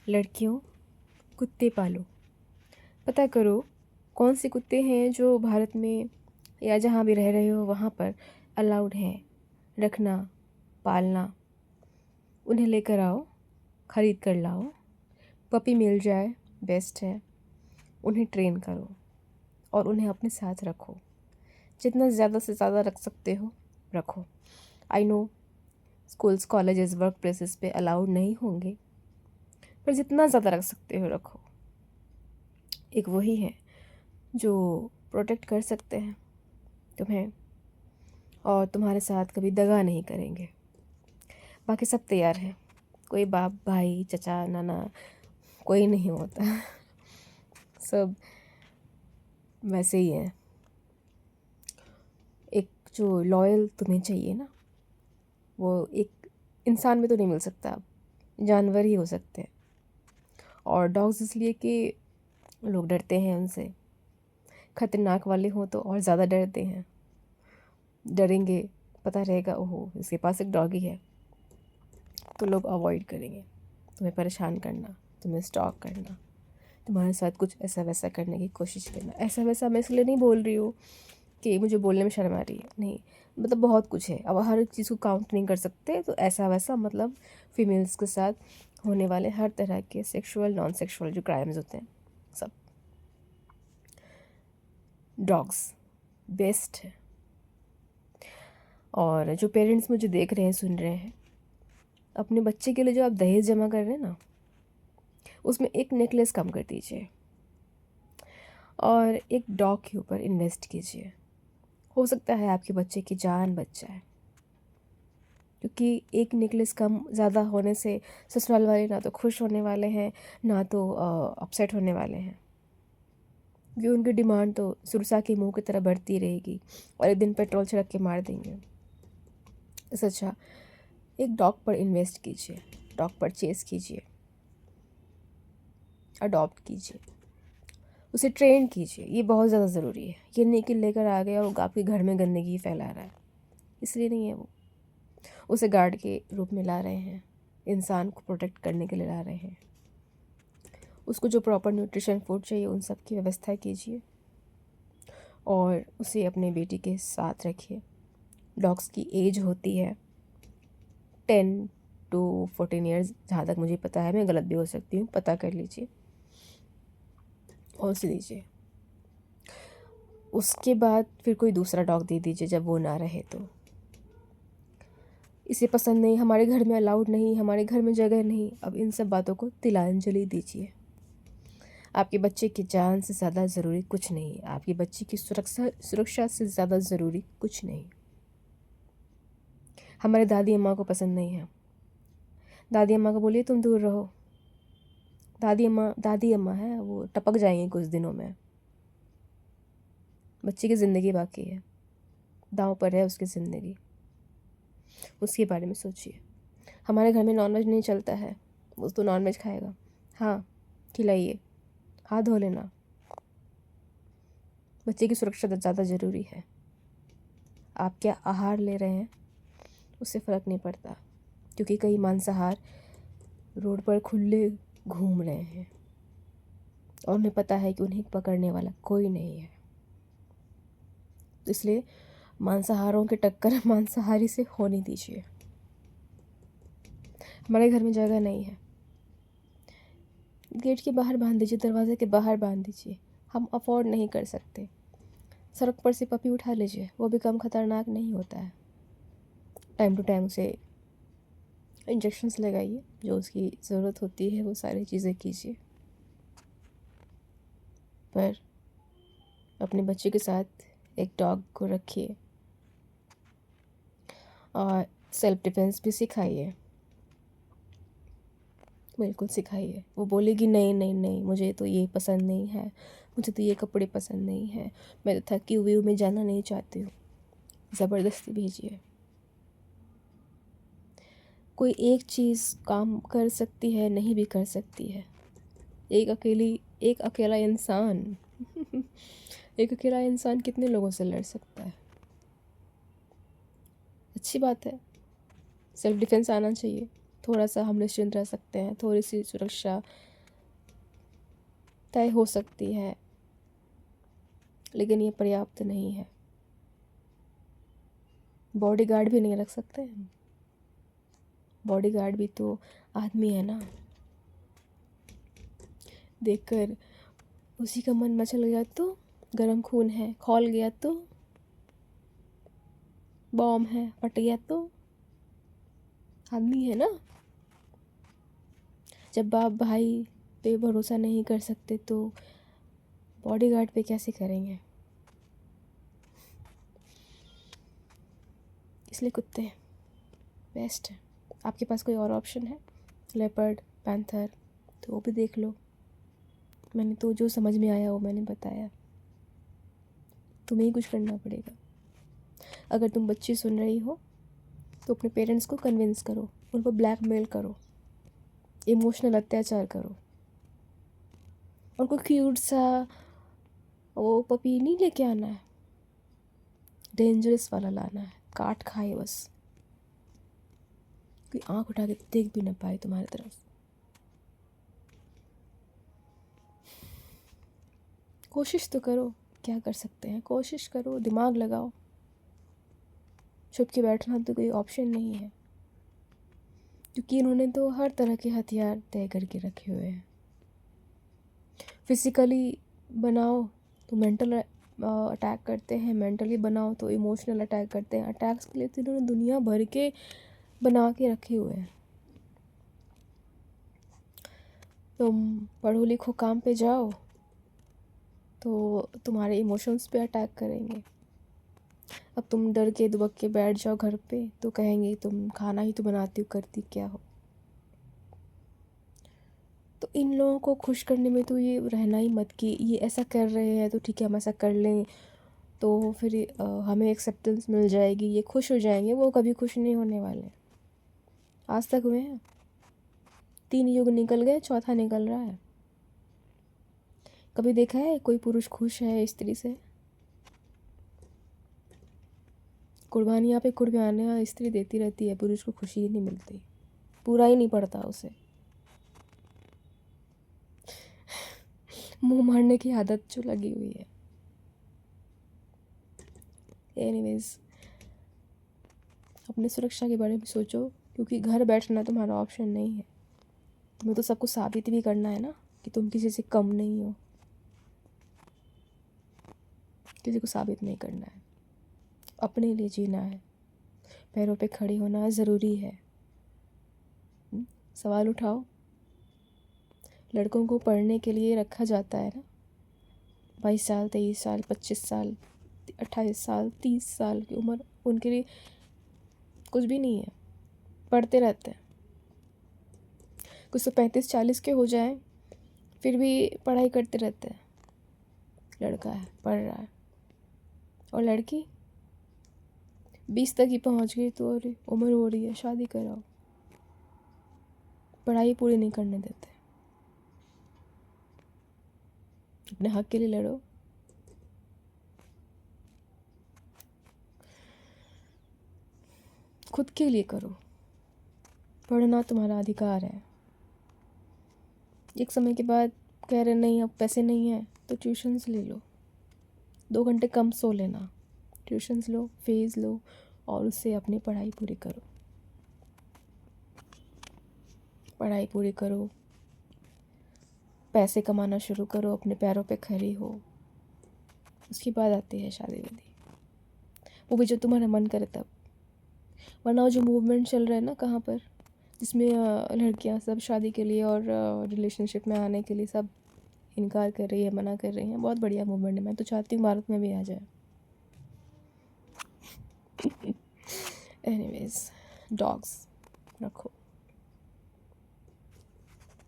लड़कियों, कुत्ते पालो। पता करो कौन से कुत्ते हैं जो भारत में या जहाँ भी रह रहे हो वहाँ पर अलाउड हैं रखना, पालना। उन्हें लेकर आओ, ख़रीद कर लाओ। पपी मिल जाए बेस्ट है। उन्हें ट्रेन करो और उन्हें अपने साथ रखो। जितना ज़्यादा से ज़्यादा रख सकते हो रखो। I know schools, colleges, work places पे अलाउड नहीं होंगे, पर जितना ज़्यादा रख सकते हो रखो। एक वही है जो प्रोटेक्ट कर सकते हैं तुम्हें और तुम्हारे साथ कभी दगा नहीं करेंगे। बाकी सब तैयार है। कोई बाप, भाई, चचा, नाना कोई नहीं होता। सब वैसे ही है। एक जो लॉयल तुम्हें चाहिए ना, वो एक इंसान में तो नहीं मिल सकता, जानवर ही हो सकते हैं। और डॉग्स इसलिए कि लोग डरते हैं उनसे। खतरनाक वाले हों तो और ज़्यादा डरते हैं। डरेंगे, पता रहेगा ओहो इसके पास एक डॉगी है, तो लोग अवॉइड करेंगे तुम्हें परेशान करना, तुम्हें स्टॉक करना, तुम्हारे साथ कुछ ऐसा वैसा करने की कोशिश करना। ऐसा वैसा मैं इसलिए नहीं बोल रही हूँ कि मुझे बोलने में शर्म आ रही है, नहीं, मतलब बहुत कुछ है। अब हर एक चीज़ को काउंट नहीं कर सकते, तो ऐसा वैसा मतलब फीमेल्स के साथ होने वाले हर तरह के सेक्सुअल, नॉन सेक्सुअल जो क्राइम्स होते हैं सब। डॉग्स बेस्ट है। और जो पेरेंट्स मुझे देख रहे हैं, सुन रहे हैं, अपने बच्चे के लिए जो आप दहेज जमा कर रहे हैं ना, उसमें एक नेकलेस कम कर दीजिए और एक डॉग के ऊपर इन्वेस्ट कीजिए। हो सकता है आपके बच्चे की जान बच जाए, क्योंकि एक नेकलेस कम ज़्यादा होने से ससुराल वाले ना तो खुश होने वाले हैं, ना तो अपसेट होने वाले हैं। क्योंकि उनकी डिमांड तो सुरसा के मुंह की तरह बढ़ती रहेगी और एक दिन पेट्रोल छिड़क के मार देंगे। इससे अच्छा एक डॉग पर इन्वेस्ट कीजिए, डॉग परचेज़ कीजिए, अडॉप्ट कीजिए, उसे ट्रेन कीजिए। ये बहुत ज़्यादा ज़रूरी है। ये नहीं कि लेकर आ गया और आपके घर में गंदगी फैला रहा है, इसलिए नहीं है। वो उसे गार्ड के रूप में ला रहे हैं, इंसान को प्रोटेक्ट करने के लिए ला रहे हैं। उसको जो प्रॉपर न्यूट्रिशन फूड चाहिए उन सब की व्यवस्था कीजिए और उसे अपने बेटी के साथ रखिए। डॉग्स की एज होती है 10 to 14 ईयर्स, जहाँ तक मुझे पता है, मैं गलत भी हो सकती हूँ, पता कर लीजिए और उसे दीजिए। उसके बाद फिर कोई दूसरा डॉग दे दीजिए जब वो ना रहे तो। इसे पसंद नहीं, हमारे घर में अलाउड नहीं, हमारे घर में जगह नहीं, अब इन सब बातों को तिलांजलि दीजिए। आपके बच्चे की जान से ज़्यादा ज़रूरी कुछ नहीं, आपकी बच्ची की सुरक्षा से ज़्यादा ज़रूरी कुछ नहीं। हमारे दादी अम्मा को पसंद नहीं है। दादी अम्मा को बोलिए तुम दूर रहो। दादी अम्मा है, वो टपक जाएंगी कुछ दिनों में। बच्चे की ज़िंदगी बाकी है, दांव पर है उसकी ज़िंदगी, उसके बारे में सोचिए। हमारे घर में नॉनवेज नहीं चलता है, वो तो नॉनवेज खाएगा, हाँ खिलाइए, हाथ धो लेना। बच्चे की सुरक्षा ज़्यादा ज़रूरी है। आप क्या आहार ले रहे हैं उससे फ़र्क नहीं पड़ता, क्योंकि कई मांसाहार रोड पर खुले घूम रहे हैं और उन्हें पता है कि उन्हें पकड़ने वाला कोई नहीं है। तो इसलिए मांसाहारों की टक्कर मांसाहारी से होने दीजिए। हमारे घर में जगह नहीं है, गेट के बाहर बांध दीजिए, दरवाजे के बाहर बांध दीजिए। हम अफोर्ड नहीं कर सकते। सड़क पर से पपी उठा लीजिए, वो भी कम खतरनाक नहीं होता है। टाइम टू टाइम उसे इंजेक्शंस लगाइए, जो उसकी ज़रूरत होती है वो सारी चीज़ें कीजिए। पर अपने बच्चे के साथ एक डॉग को रखिए और सेल्फ डिफेंस भी सिखाइए, बिल्कुल सिखाइए। वो बोलेगी नहीं नहीं नहीं, मुझे तो ये पसंद नहीं है, मुझे तो ये कपड़े पसंद नहीं है, मैं तो थकी हुई हूँ, मैं जाना नहीं चाहती हूँ, ज़बरदस्ती भेजिए। कोई एक चीज़ काम कर सकती है, नहीं भी कर सकती है। एक अकेला इंसान एक अकेला इंसान कितने लोगों से लड़ सकता है। अच्छी बात है, सेल्फ डिफेंस आना चाहिए, थोड़ा सा हम निश्चिंत रह सकते हैं, थोड़ी सी सुरक्षा तय हो सकती है, लेकिन ये पर्याप्त नहीं है। बॉडीगार्ड भी नहीं रख सकते हैं, बॉडीगार्ड भी तो आदमी है ना। देखकर उसी का मन मचल गया तो, गरम खून है, खौल गया तो, बॉम्ब है, फट गया तो, आदमी है ना। जब बाप भाई पे भरोसा नहीं कर सकते तो बॉडीगार्ड पे कैसे करेंगे। इसलिए कुत्ते बेस्ट है। आपके पास कोई और ऑप्शन है, लेपर्ड, पैंथर, तो वो भी देख लो। मैंने तो जो समझ में आया वो मैंने बताया, तुम्हें ही कुछ करना पड़ेगा। अगर तुम बच्ची सुन रही हो तो अपने पेरेंट्स को कन्विंस करो, उन पर ब्लैकमेल करो, इमोशनल अत्याचार करो। उनको क्यूट सा वो पपी नहीं लेके आना है, डेंजरस वाला लाना है, काट खाए बस, कोई आंख उठा के देख भी ना पाए तुम्हारी तरफ। कोशिश तो करो, क्या कर सकते हैं, कोशिश करो, दिमाग लगाओ। छुप के बैठना तो कोई ऑप्शन नहीं है, क्योंकि इन्होंने तो हर तरह के हथियार तय करके रखे हुए हैं। फिज़िकली बनाओ तो मेंटल अटैक करते हैं, मेंटली बनाओ तो इमोशनल अटैक करते हैं। अटैक्स के लिए तो इन्होंने दुनिया भर के बना के रखे हुए हैं। तुम पढ़ो लिखो काम पे जाओ तो तुम्हारे इमोशंस पे अटैक करेंगे। अब तुम डर के दुबक के बैठ जाओ घर पे तो कहेंगे तुम खाना ही तो बनाती हो, करती क्या हो। तो इन लोगों को खुश करने में तो ये रहना ही मत कि ये ऐसा कर रहे हैं तो ठीक है हम ऐसा कर लें, तो फिर हमें एक्सेप्टेंस मिल जाएगी, ये खुश हो जाएंगे। वो कभी खुश नहीं होने वाले। आज तक हुए हैं, 3 युग निकल गए, चौथा निकल रहा है। कभी देखा है कोई पुरुष खुश है स्त्री से? कुर्बानियाँ पे कुर्बानियाँ स्त्री देती रहती है, पुरुष को खुशी ही नहीं मिलती, पूरा ही नहीं पड़ता उसे। मुंह मारने की आदत जो लगी हुई है। एनीवेज, अपनी सुरक्षा के बारे में सोचो, क्योंकि घर बैठना तुम्हारा ऑप्शन नहीं है। तुम्हें तो सबको साबित भी करना है ना कि तुम किसी से कम नहीं हो। किसी को साबित नहीं करना है, अपने लिए जीना है, पैरों पे खड़े होना ज़रूरी है। सवाल उठाओ। लड़कों को पढ़ने के लिए रखा जाता है ना, 22 साल, 23 साल, 25 साल, 28 साल, 30 साल की उम्र उनके लिए कुछ भी नहीं है, पढ़ते रहते हैं। कुछ तो 35-40 के हो जाए फिर भी पढ़ाई करते रहते हैं। लड़का है पढ़ रहा है, और लड़की 20 तक ही पहुंच गई तो अरे उम्र हो रही है, शादी कराओ। पढ़ाई पूरी नहीं करने देते। अपने हक के लिए लड़ो। खुद के लिए करो। पढ़ना तुम्हारा अधिकार है। एक समय के बाद कह रहे नहीं अब पैसे नहीं है तो ट्यूशन्स ले लो, 2 घंटे कम सो लेना, ट्यूशन्स लो, फीस लो, और उससे अपनी पढ़ाई पूरी करो। पढ़ाई पूरी करो, पैसे कमाना शुरू करो, अपने पैरों पे खड़ी हो। उसके बाद आती है शादी विधि, वो भी जो तुम्हारा मन करे तब। वरना जो मूवमेंट चल रहा है ना कहाँ पर, जिसमें लड़कियां सब शादी के लिए और रिलेशनशिप में आने के लिए सब इनकार कर रही है, मना कर रही हैं, बहुत बढ़िया मूवमेंट है। मैं तो चाहती हूँ भारत में भी आ जाए। एनीवेज, डॉग्स रखो।